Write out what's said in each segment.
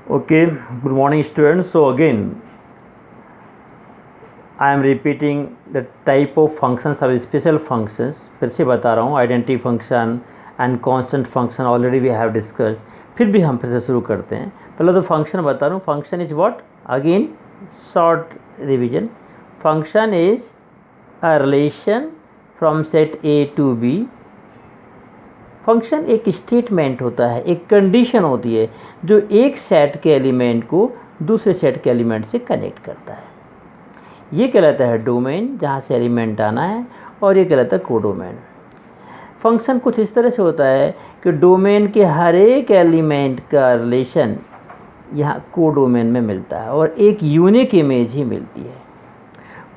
Okay, good morning students. So again, I am repeating the type of functions of special functions. फिर से बता रहा हूँ identity function and constant function already we have discussed. फिर भी हम फिर से शुरू करते हैं. पहले तो function बता रहा हूँ. Function is what? Again, short revision. Function is a relation from set A to B. Function एक स्टेटमेंट होता है, एक कंडीशन होती है जो एक सेट के एलिमेंट को दूसरे सेट के एलिमेंट से कनेक्ट करता है. ये कहलाता है डोमेन, जहाँ से एलिमेंट आना है, और ये कहलाता है कोडोमेन. फंक्शन कुछ इस तरह से होता है कि डोमेन के हर एक एलिमेंट का रिलेशन यहाँ कोडोमेन में मिलता है और एक यूनिक इमेज ही मिलती है.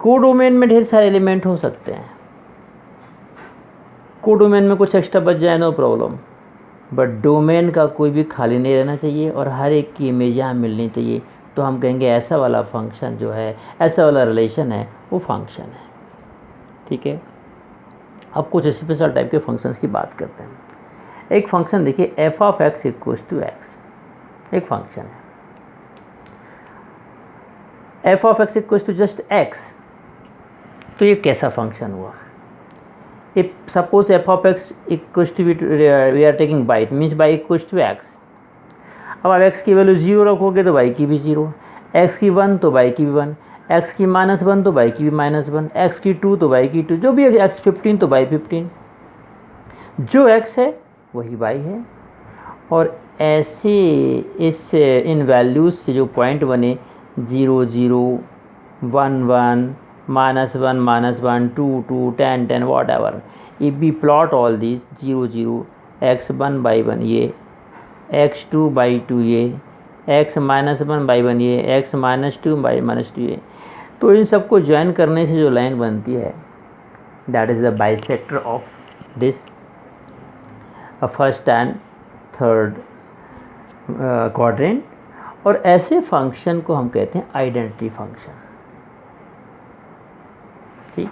कोडोमेन में ढेर सारे एलिमेंट हो सकते हैं. कोडोमेन में कुछ एक्स्ट्रा बच जाए नो प्रॉब्लम, बट डोमेन का कोई भी खाली नहीं रहना चाहिए और हर एक की इमेज यहाँ मिलनी चाहिए. तो हम कहेंगे ऐसा वाला फंक्शन जो है, ऐसा वाला रिलेशन है, वो फंक्शन है. ठीक है. अब कुछ स्पेशल टाइप के फंक्शंस की बात करते हैं. एक फंक्शन देखिए, f of x equals to x. एक फंक्शन है f of x equals to just x. तो ये कैसा फंक्शन हुआ? If suppose f of x equals to we are taking by, it means y equals to x. अब आप x की value 0 रखोगे तो y की भी 0, x की 1 तो y की भी 1, x की -1 तो y की भी -1, x की 2 तो y की 2, जो भी है x 15 तो y 15. जो x है वही y है. और ऐसे इस इन वैल्यूज़ से जो पॉइंट बने 0 0 1 1 -1 -1 2 2 10 10 what ever, if we plot all these 0 0 x1 by 1 ये, x2 by 2 ये, x -1 by 1 ये, x -2 by -2 ये, तो इन सबको ज्वाइन करने से जो लाइन बनती है that is the bisector of this first and third quadrant. और ऐसे फंक्शन को हम कहते हैं आइडेंटिटी फंक्शन. ठीक.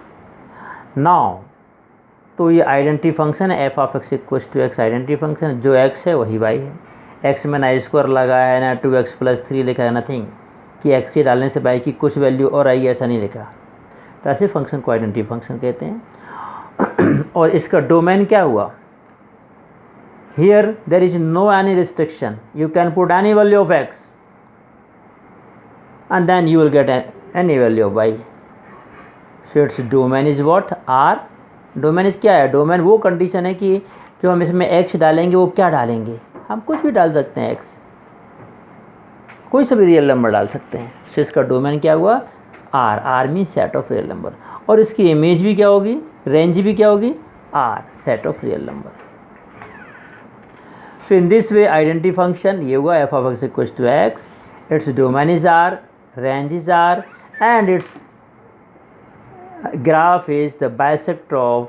नाउ तो ये आइडेंटिटी फंक्शन है, f of x equals to x identity function. जो एक्स है वही वाई है. एक्स में ना स्क्वायर लगा है ना 2x + 3 लिखा है, नथिंग कि एक्स के डालने से वाई की कुछ वैल्यू और आई, ऐसा नहीं लिखा. तो ऐसे फंक्शन को आइडेंटिटी फंक्शन कहते हैं. और इसका डोमेन क्या हुआ? Here there is no any restriction, you can put any value of x and then you will get any value of y. So its domain is what? R. Domain is क्या है? Domain वो condition है कि जो हम इसमें x डालेंगे वो क्या डालेंगे, हम कुछ भी डाल सकते हैं. एक्स कोई सा भी रियल नंबर डाल सकते हैं. सो इसका डोमेन क्या हुआ? R. R mean set of real number. और इसकी इमेज भी क्या होगी, रेंज भी क्या होगी? R, set of real number. So in this way identity function ये हुआ f of x equals to x, its domain is R, range is R, and its graph is the bisector of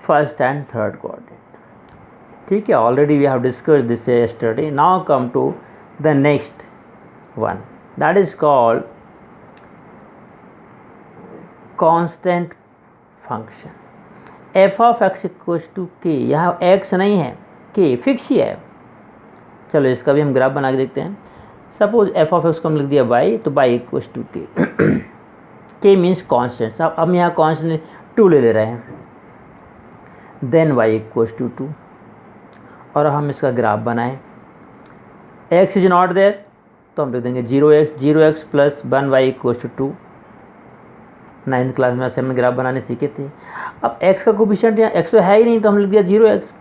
first and third quadrant. ठीक है. already we have discussed this yesterday. Now come to the next one, that is called constant function. f of x equals to k. यहाँ x नहीं है, k fix ही है. चलो इसका भी हम ग्राफ बना के देखते हैं. सपोज f of x को हम लिख दिया y, तो y equals to k. k means constant. अब यहाँ कॉन्स्टेंट 2 ले रहे हैं. Then y equals to 2. और हम इसका ग्राफ बनाएं. x इज नॉट देयर तो हम लिख देंगे 0x + 1y equals to 2. 9th class में ऐसे हमने ग्राफ बनाने सीखे थे. अब x का कोफिशिएंट यहाँ x तो है ही नहीं, तो हम लिख दिया 0x.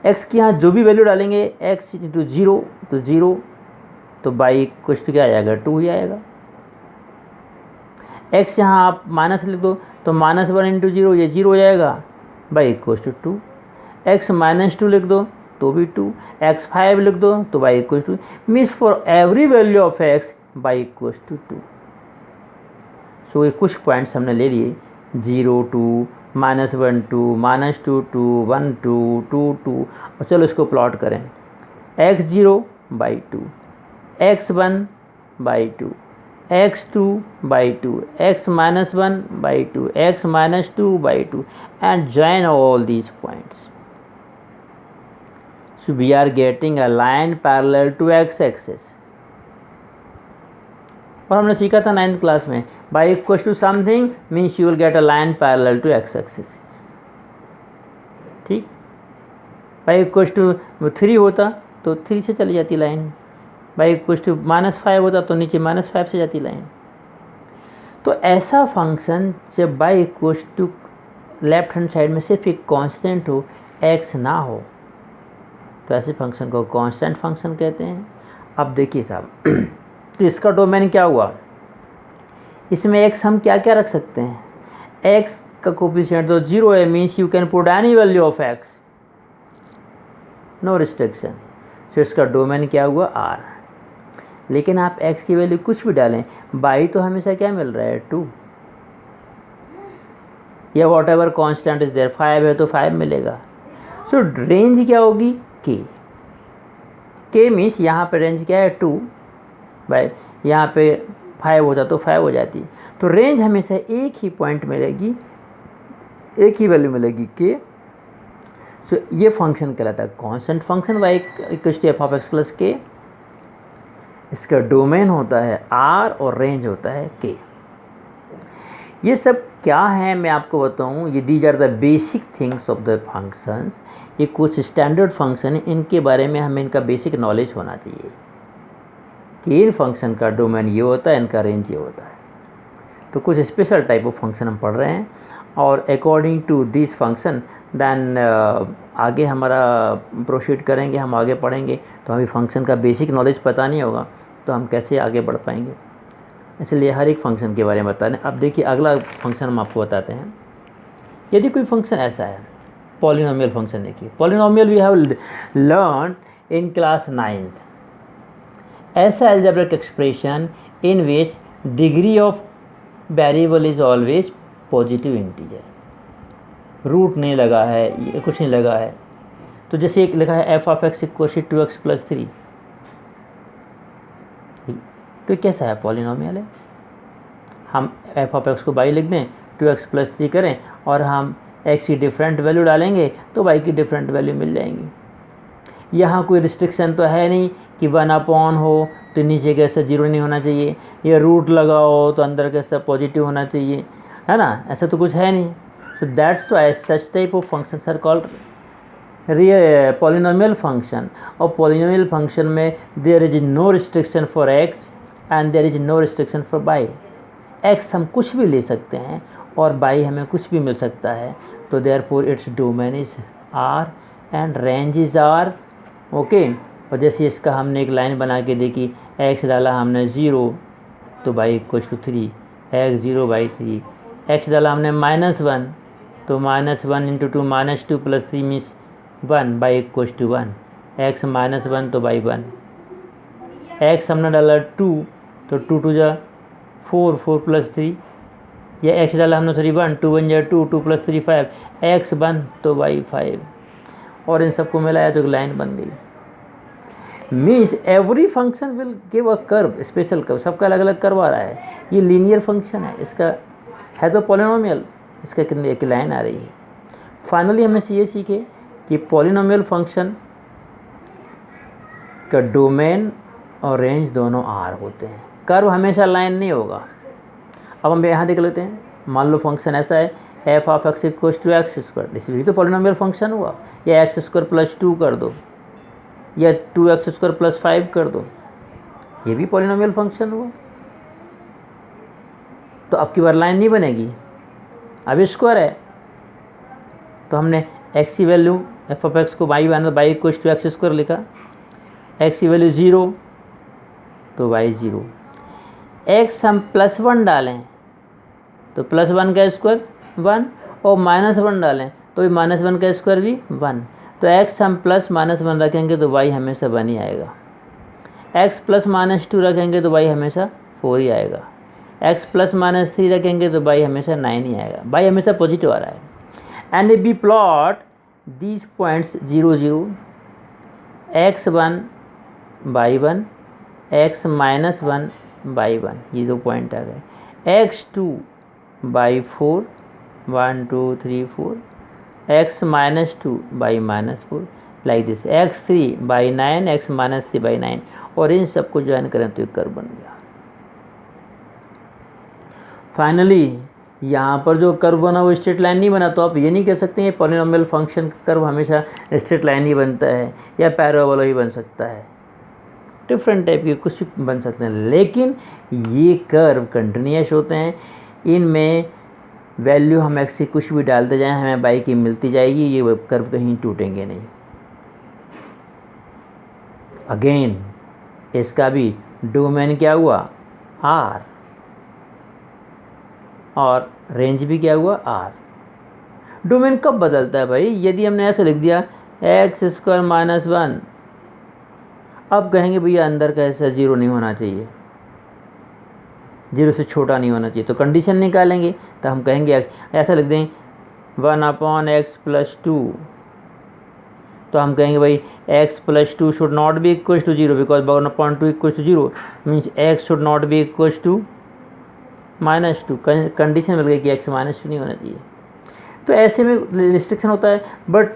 x की यहाँ जो भी वैल्यू डालेंगे x × 0 तो 0, तो y इक्वल्स टू क्या आएगा? 2 ही आएगा. x यहाँ आप माइनस लिख दो तो -1 × 0 ये 0 हो जाएगा, y इक्वल्स टू 2. x -2 लिख दो तो भी 2. x 5 लिख दो तो y equals to. Means for every value of x y equals to 2. So ये कुछ पॉइंट्स हमने ले लिए 0 2 -1 2 -2 2 1 2 2 2. और चलो इसको प्लॉट करें. x0 by 2, x1 by 2, x2 by 2, x minus 1 by 2, x minus 2 by 2, and join all these points. So we are getting a line parallel to x-axis. और हमने सीखा था 9th क्लास में, y equal to something means you will get a line parallel to x axis. ठीक, y equal to 3 होता तो 3 से चली जाती लाइन, बाई इक्वल टू -5 होता तो नीचे -5 से जाती लाइन। तो ऐसा फंक्शन जब y equal to left hand side में सिर्फ एक कांस्टेंट हो, एक्स ना हो, तो ऐसे फंक्शन को कांस्टेंट फंक्शन कहते हैं। अब देखिए साहब, तो इसका डोमेन क्या हुआ, इसमें एक्स हम क्या क्या रख सकते हैं, एक्स का कोफिशिएंट तो 0 है, means you can put any value of x, no restriction. तो इसका डोमेन क्या हुआ, आर। लेकिन आप x की वैल्यू कुछ भी डालें, बाई तो हमेशा क्या मिल रहा है, 2, या whatever constant is there, 5 है तो 5 मिलेगा। सो रेंज क्या होगी, के मीन्स यहाँ पे रेंज क्या है, 2 बाई यहाँ पे 5 होता तो 5 हो जाती। तो रेंज हमेशा एक ही पॉइंट मिलेगी, एक ही वैल्यू मिलेगी के। सो ये फंक्शन कहलाता है constant function, y equal to f of x plus k. इसका डोमेन होता है आर और रेंज होता है के। ये सब क्या है मैं आपको बताऊं, ये these are the basic things of the functions. ये कुछ स्टैंडर्ड फंक्शन है, इनके बारे में हमें इनका बेसिक नॉलेज होना चाहिए कि इन फंक्शन का डोमेन ये होता है, इनका रेंज ये होता है। तो कुछ स्पेशल टाइप ऑफ फंक्शन हम पढ़ रहे हैं, और according to this function then आगे हमारा प्रोसीड करेंगे, हम आगे पढ़ेंगे। तो हमें फंक्शन का बेसिक नॉलेज पता नहीं होगा तो हम कैसे आगे बढ़ पाएंगे, इसलिए हर एक फंक्शन के बारे में बता दें। अब देखिए अगला फंक्शन हम आपको बताते हैं। यदि कोई फंक्शन ऐसा है, पॉलिनोमियल फंक्शन, देखिए polynomial we have learn in class 9th, ऐसा algebraic expression in which degree of variable is always positive integer, root नहीं लगा है, ये कुछ नहीं लगा है। तो जैसे एक लिखा है f of x equal to 2x plus 3, तो कैसा है, पॉलिनोमियल है। हम एफ ऑफ एक्स को बाई लिख दें, 2x प्लस 3 करें, और हम x की डिफरेंट वैल्यू डालेंगे तो y की डिफरेंट वैल्यू मिल जाएंगी। यहाँ कोई रिस्ट्रिक्शन तो है नहीं कि 1/, हो तो नीचे कैसे 0 नहीं होना चाहिए, या रूट लगाओ तो अंदर कैसा पॉजिटिव होना चाहिए, है ना, ऐसा तो कुछ है नहीं। So that's why such type of functions are called polynomial function. और पॉलिनोमियल फंक्शन में there is no restriction for x and there is no restriction for y। x हम कुछ भी ले सकते हैं और y हमें कुछ भी मिल सकता है। तो therefore it's domain is r and range is r। Okay, और जैसे इसका हमने एक लाइन बना के देखी, x डाला हमने 0 तो y equal to 3, x 0/3, x डाला हमने -1 तो -1 × 2 -2 plus 3 means 1, y equal to 1, x -1 तो y 1, x हमने डाला 2 तो 2 2 जा 4, 4 प्लस 3, या x डाला हमने 1, 2 1 जा 2, 2 प्लस 3 5, x 1 तो y 5, और इन सबको मिलाया तो एक लाइन बन गई। Means every function will give a curve, special curve, सबका अलग अलग कर्व आ रहा है। ये लीनियर फंक्शन है, इसका है तो पॉलिनोमियल, इसका एक लाइन आ रही है। फाइनली हमने ये सीखे कि पॉलिनोमियल फंक्शन का डोमेन और रेंज दोनों आर होते हैं, कर्व हमेशा लाइन नहीं होगा। अब हम यहाँ देख लेते हैं, मान लो फंक्शन ऐसा है f of x equal to x square, इस भी तो पॉलिनोमियल फंक्शन हुआ, या एक्स स्क्वायर प्लस 2 कर दो, या 2x स्क्वायर प्लस 5 कर दो, ये भी पॉलिनोमियल फंक्शन हुआ। तो अब की बार लाइन नहीं बनेगी, अब स्क्वायर है, तो हमने x की वैल्यू एफ ऑफ एक्स को y equal to x square लिखा, x की वैल्यू 0 तो y 0, x हम +1 डालें तो +1 का स्क्वायर 1, और -1 डालें तो -1 का स्क्वायर भी 1। तो x हम +-1 रखेंगे तो y हमेशा 1 ही आएगा, x +-2 रखेंगे तो y हमेशा 4 ही आएगा, x +-3 रखेंगे तो y हमेशा 9 ही आएगा, y हमेशा पॉजिटिव आ रहा है। And if we plot these points 0 0, x1 by 1, x -1/1, ये 2 पॉइंट आ गए, x2 by 4, 1 2 3 4, x -2 by -4, like this, x3 by 9, x -3 by 9, और इन सबको ज्वाइन करें तो एक कर्व बन गया। फाइनली यहाँ पर जो कर्व बना वो स्ट्रेट लाइन नहीं बना, तो आप ये नहीं कह सकते हैं पॉलिनोमियल फंक्शन का कर्व हमेशा स्ट्रेट लाइन ही बनता है या पैराबोला ही बन सकता है। डिफरेंट टाइप के कुछ भी बन सकते हैं, लेकिन ये कर्व कंटिन्यूस होते हैं। इनमें वैल्यू हम एक्स की कुछ भी डालते जाएं हमें बाई की मिलती जाएगी, ये कर्व कहीं टूटेंगे नहीं। अगेन इसका भी डोमेन क्या हुआ, आर, और रेंज भी क्या हुआ, आर। डोमेन कब बदलता है भाई, यदि हमने ऐसे लिख दिया x² - 1, अब कहेंगे भैया अंदर का ऐसा 0 नहीं होना चाहिए, 0 से छोटा नहीं होना चाहिए, तो कंडीशन निकालेंगे। तो हम कहेंगे ऐसा लिख दें 1/x + 2, तो हम कहेंगे भाई x + 2 should not be equal to 0 because 1/2 equal to 0 means x should not be equal to -2। Condition मिल गई कि x -2 नहीं होना चाहिए। तो ऐसे में रिस्ट्रिक्शन होता है, बट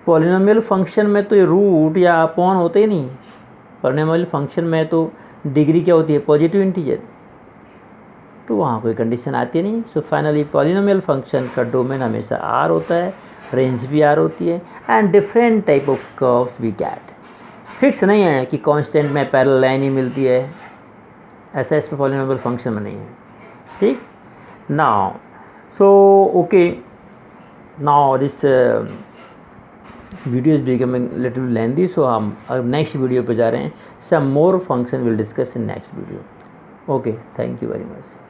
पॉलिनोमियल फंक्शन में तो ये रूट या अपॉन होते ही नहीं। पॉलिनोमियल फंक्शन में तो डिग्री क्या होती है, पॉजिटिव इंटीजर, तो वहाँ कोई कंडीशन आती नहीं। सो फाइनली पॉलिनोमियल फंक्शन का डोमेन हमेशा आर होता है, रेंज भी आर होती है, and different type of curves we get. Fix नहीं है कि कांस्टेंट में पैरेलल लाइन ही मिलती है, ऐसा इसमें पॉलिनोमियल फंक्शन में नहीं है। ठीक, now so okay, now this video is becoming little lengthy, so हम अब नेक्स्ट वीडियो पे जा रहे हैं। Some more function will discuss in next video. Okay, thank you very much.